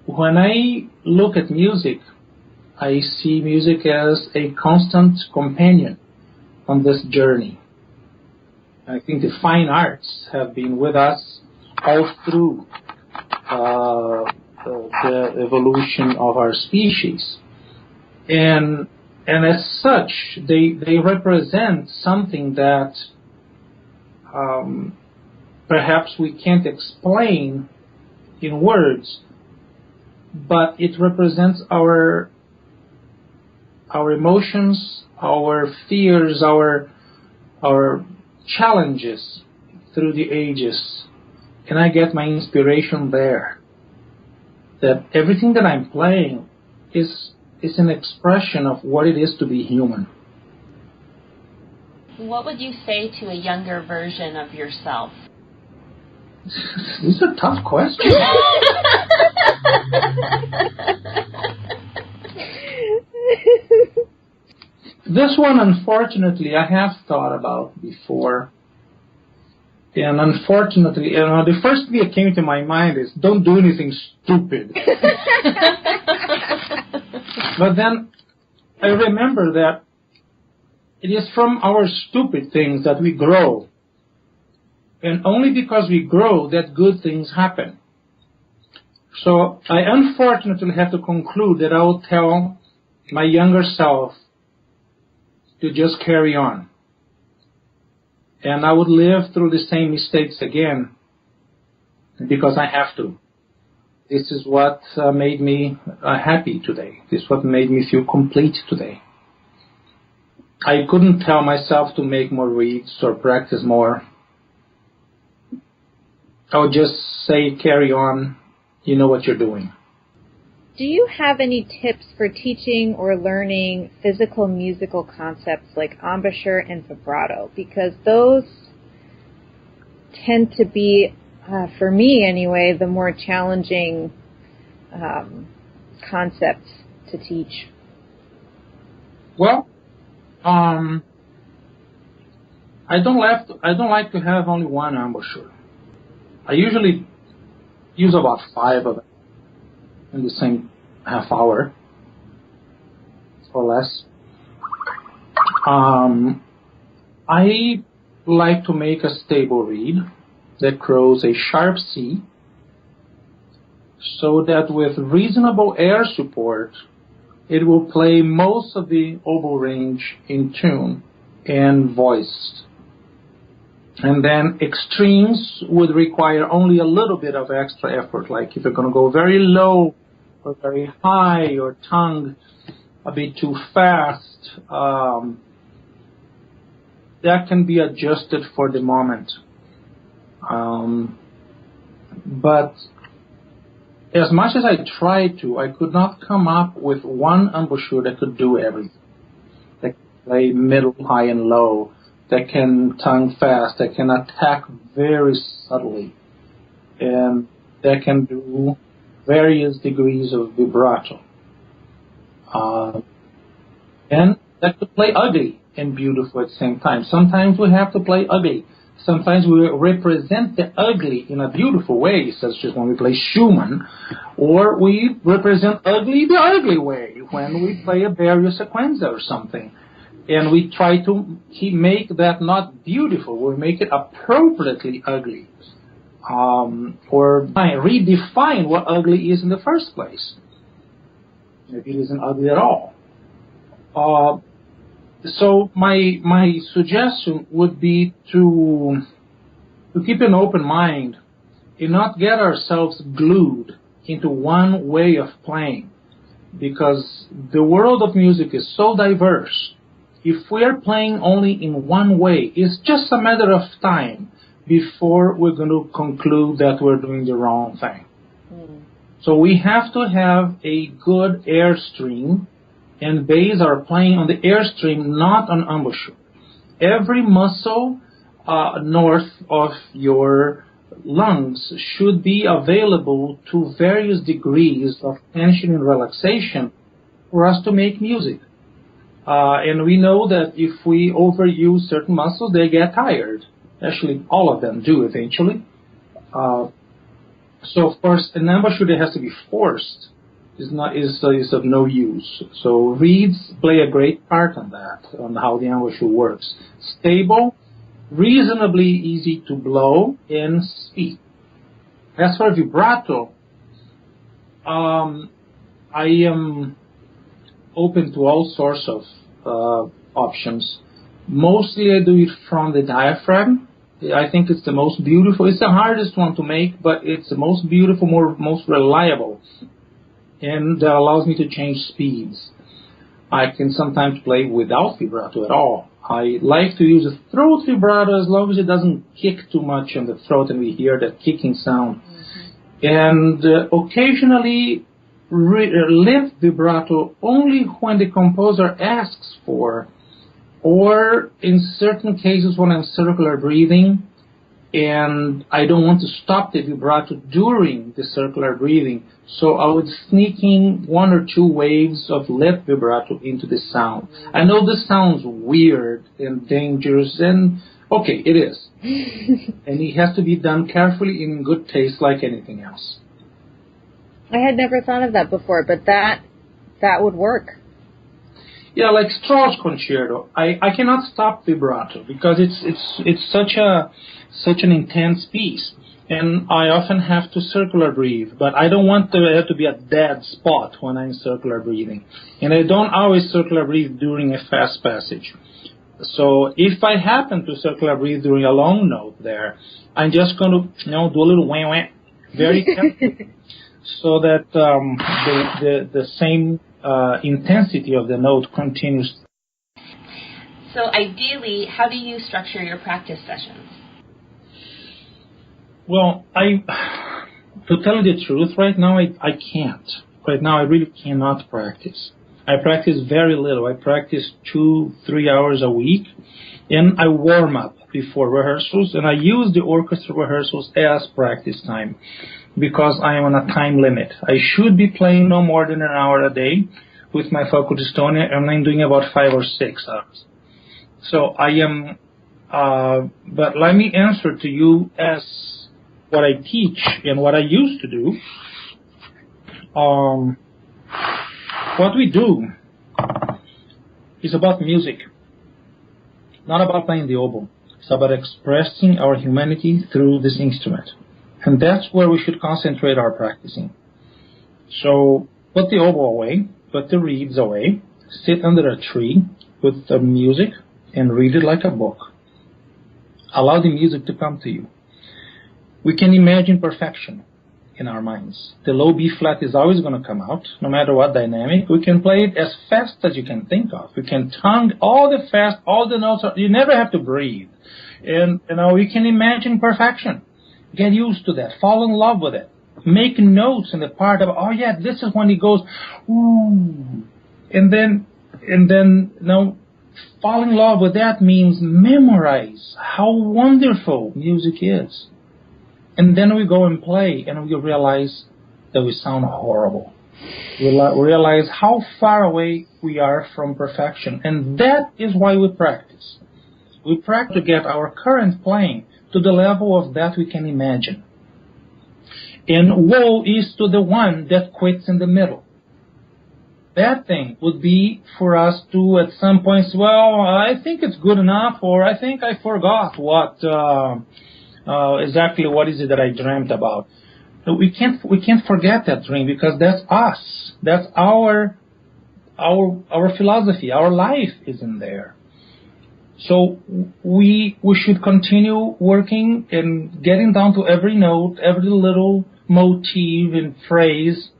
When I look at music, I see music as a constant companion on this journey. I think the fine arts have been with us all through the evolution of our species. And as such, they represent something that perhaps we can't explain in words, but it represents our emotions, our fears, our challenges through the ages. And I get my inspiration there. That everything that I'm playing is an expression of what it is to be human. What would you say to a younger version of yourself? These are tough questions. This one, unfortunately, I have thought about before. And unfortunately, the first thing that came to my mind is, don't do anything stupid. But then I remember that it is from our stupid things that we grow. And only because we grow that good things happen. So I unfortunately have to conclude that I will tell my younger self to just carry on. And I would live through the same mistakes again because I have to. This is what made me happy today. This is what made me feel complete today. I couldn't tell myself to make more reads or practice more. I would just say, carry on. You know what you're doing. Do you have any tips for teaching or learning physical musical concepts like embouchure and vibrato? Because those tend to be, for me anyway, the more challenging concepts to teach. Well, I don't like to have only one embouchure. I usually use about 5 of them in the same half hour or less. I like to make a stable reed that grows a sharp C so that with reasonable air support, it will play most of the oboe range in tune and voiced. And then extremes would require only a little bit of extra effort, like if you're going to go very low or very high or tongue a bit too fast, that can be adjusted for the moment. But as much as I tried to, I could not come up with one embouchure that could do everything. That can play middle, high, and low. That can tongue fast. That can attack very subtly. And that can do various degrees of vibrato. And that could play ugly and beautiful at the same time. Sometimes we have to play ugly. Sometimes we represent the ugly in a beautiful way, such as when we play Schumann, or we represent ugly the ugly way when we play a Barrio Sequenza or something. And we try to make that not beautiful, we make it appropriately ugly, or redefine what ugly is in the first place. Maybe it isn't ugly at all. So my suggestion would be to keep an open mind and not get ourselves glued into one way of playing, because the world of music is so diverse. If we're playing only in one way, it's just a matter of time before we're going to conclude that we're doing the wrong thing. So we have to have a good airstream and base our playing on the airstream, not on embouchure. Every muscle north of your lungs should be available to various degrees of tension and relaxation for us to make music. And we know that if we overuse certain muscles, they get tired. Actually, all of them do eventually. So, of course, an embouchure that has to be forced is of no use. So reeds play a great part on that, on how the embouchure works. Stable, reasonably easy to blow, and speak. As for vibrato, I am open to all sorts of options. Mostly I do it from the diaphragm. I think it's the most beautiful. It's the hardest one to make, but it's the most beautiful, most reliable. And that allows me to change speeds. I can sometimes play without vibrato at all. I like to use a throat vibrato as long as it doesn't kick too much on the throat and we hear that kicking sound. And occasionally lift vibrato only when the composer asks for, or in certain cases when I'm circular breathing and I don't want to stop the vibrato during the circular breathing, so I would sneak in 1 or 2 waves of left vibrato into the sound. I know this sounds weird and dangerous, and okay, it is. And it has to be done carefully in good taste like anything else. I had never thought of that before, but that would work. Yeah, like Strauss concerto. I cannot stop vibrato because it's such an intense piece, and I often have to circular breathe. But I don't want there to be a dead spot when I'm circular breathing, and I don't always circular breathe during a fast passage. So if I happen to circular breathe during a long note there, I'm just going to do a little wah wah very carefully, so that the same intensity of the note continues. So ideally, how do you structure your practice sessions? Well, to tell you the truth, right now I can't. Right now I really cannot practice. I practice very little. I practice 2-3 hours a week, and I warm up before rehearsals, and I use the orchestra rehearsals as practice time because I am on a time limit. I should be playing no more than an hour a day with my faculty Estonia, and I'm doing about 5 or 6 hours. So I am, but let me answer to you as what I teach and what I used to do. What we do is about music, not about playing the oboe. It's about expressing our humanity through this instrument. And that's where we should concentrate our practicing. So put the oboe away, put the reeds away, sit under a tree with the music and read it like a book. Allow the music to come to you. We can imagine perfection in our minds. The low B flat is always going to come out, no matter what dynamic. We can play it as fast as you can think of. We can tongue all the notes. You never have to breathe. And we can imagine perfection. Get used to that. Fall in love with it. Make notes in the part of, oh yeah, this is when he goes, ooh. And then fall in love with that means memorize how wonderful music is. And then we go and play, and we realize that we sound horrible. We realize how far away we are from perfection. And that is why we practice. We practice to get our current playing to the level of that we can imagine. And woe is to the one that quits in the middle. That thing would be for us to, at some point, well, I think it's good enough, or I think I forgot exactly what is it that I dreamt about. We can't forget that dream because that's us. That's our philosophy. Our life is in there. So we should continue working and getting down to every note, every little motif and phrase,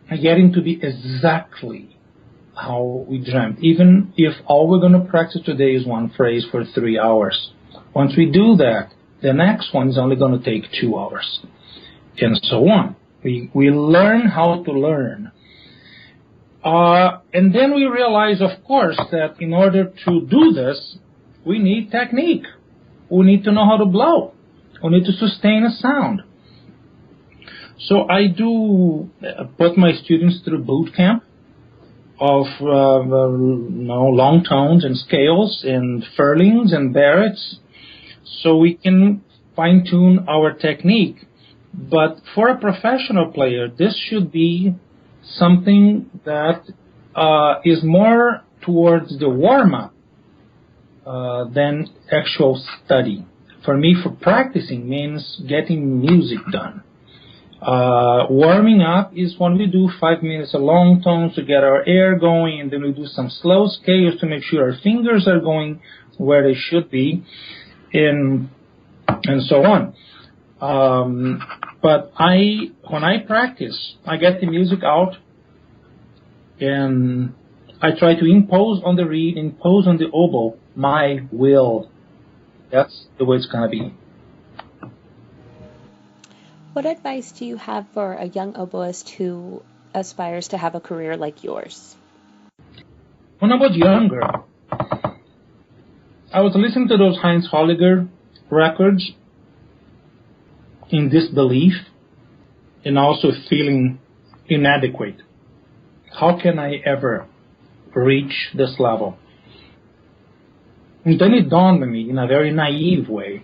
and getting to be exactly how we dreamt. Even if all we're going to practice today is one phrase for 3 hours. Once we do that, the next one is only going to take 2 hours. And so on. We learn how to learn. And then we realize, of course, that in order to do this, we need technique. We need to know how to blow. We need to sustain a sound. So I do put my students through boot camp of long tones and scales and furlings and barretts, so we can fine-tune our technique. But for a professional player, this should be something that is more towards the warm-up than actual study. For me, for practicing means getting music done. Warming up is when we do 5 minutes of long tones to get our air going, and then we do some slow scales to make sure our fingers are going where they should be, and so on. But when I practice, I get the music out, and I try to impose on the reed, impose on the oboe my will. That's the way it's going to be. What advice do you have for a young oboist who aspires to have a career like yours? When I was younger, I was listening to those Heinz Holliger records in disbelief and also feeling inadequate. How can I ever reach this level? And then it dawned on me in a very naive way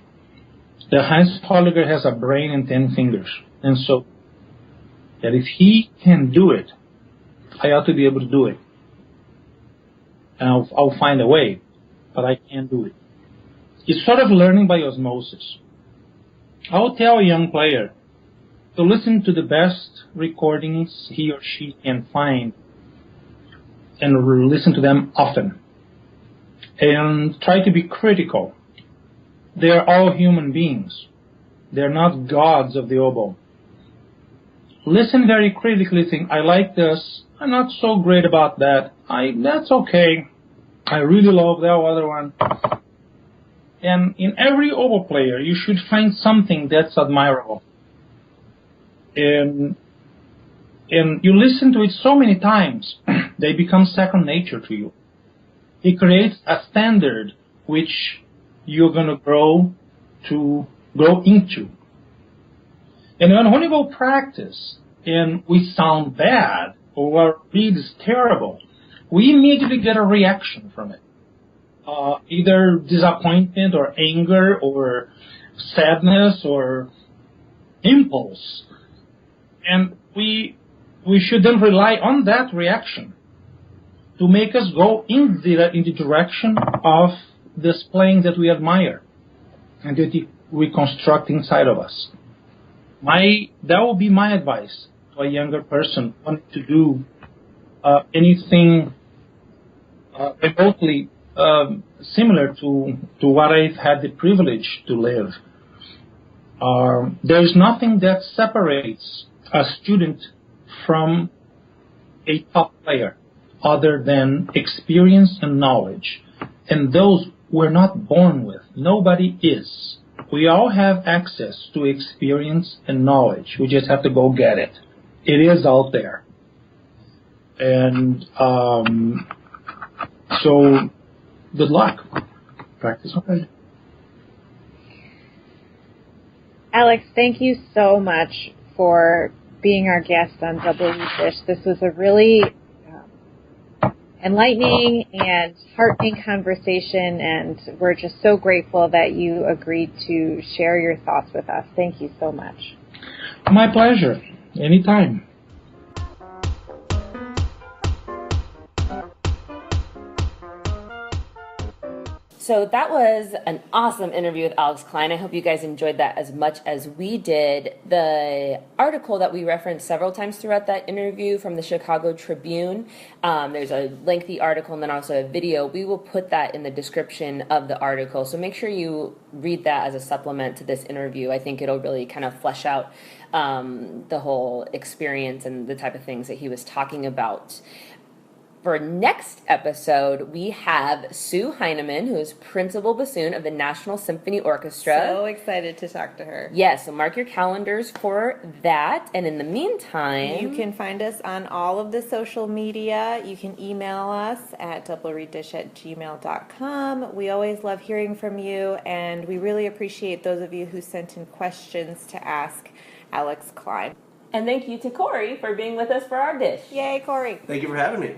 that Heinz Holliger has a brain and 10 fingers. And so that if he can do it, I ought to be able to do it. And I'll find a way, but I can't do it. It's sort of learning by osmosis. I will tell a young player to listen to the best recordings he or she can find and listen to them often. And try to be critical. They are all human beings. They're not gods of the oboe. Listen very critically, think, I like this. I'm not so great about that. That's okay. I really love that other one. And in every oboe player, you should find something that's admirable. And you listen to it so many times, they become second nature to you. It creates a standard which you're going to grow into. And then when you go practice and we sound bad or our read is terrible, we immediately get a reaction from it. Either disappointment or anger or sadness or impulse. And we should then rely on that reaction to make us go in the direction of this playing that we admire and that we construct inside of us. That will be my advice to a younger person wanting to do anything remotely similar to what I've had the privilege to live. There is nothing that separates a student from a top player other than experience and knowledge. And those we're not born with. Nobody is. We all have access to experience and knowledge. We just have to go get it. It is out there. And so, good luck. Practice hard. Alex, thank you so much for being our guest on Double Reed Dish. This was a really enlightening and heartening conversation, and we're just so grateful that you agreed to share your thoughts with us. Thank you so much. My pleasure. Anytime. So that was an awesome interview with Alex Klein. I hope you guys enjoyed that as much as we did. The article that we referenced several times throughout that interview from the Chicago Tribune, there's a lengthy article and then also a video. We will put that in the description of the article. So make sure you read that as a supplement to this interview. I think it'll really kind of flesh out the whole experience and the type of things that he was talking about. For next episode, we have Sue Heineman, who is principal bassoon of the National Symphony Orchestra. So excited to talk to her. Yes, so mark your calendars for that. And in the meantime, you can find us on all of the social media. You can email us at doublereeddish@gmail.com. We always love hearing from you, and we really appreciate those of you who sent in questions to ask Alex Klein. And thank you to Corey for being with us for our dish. Yay, Corey. Thank you for having me.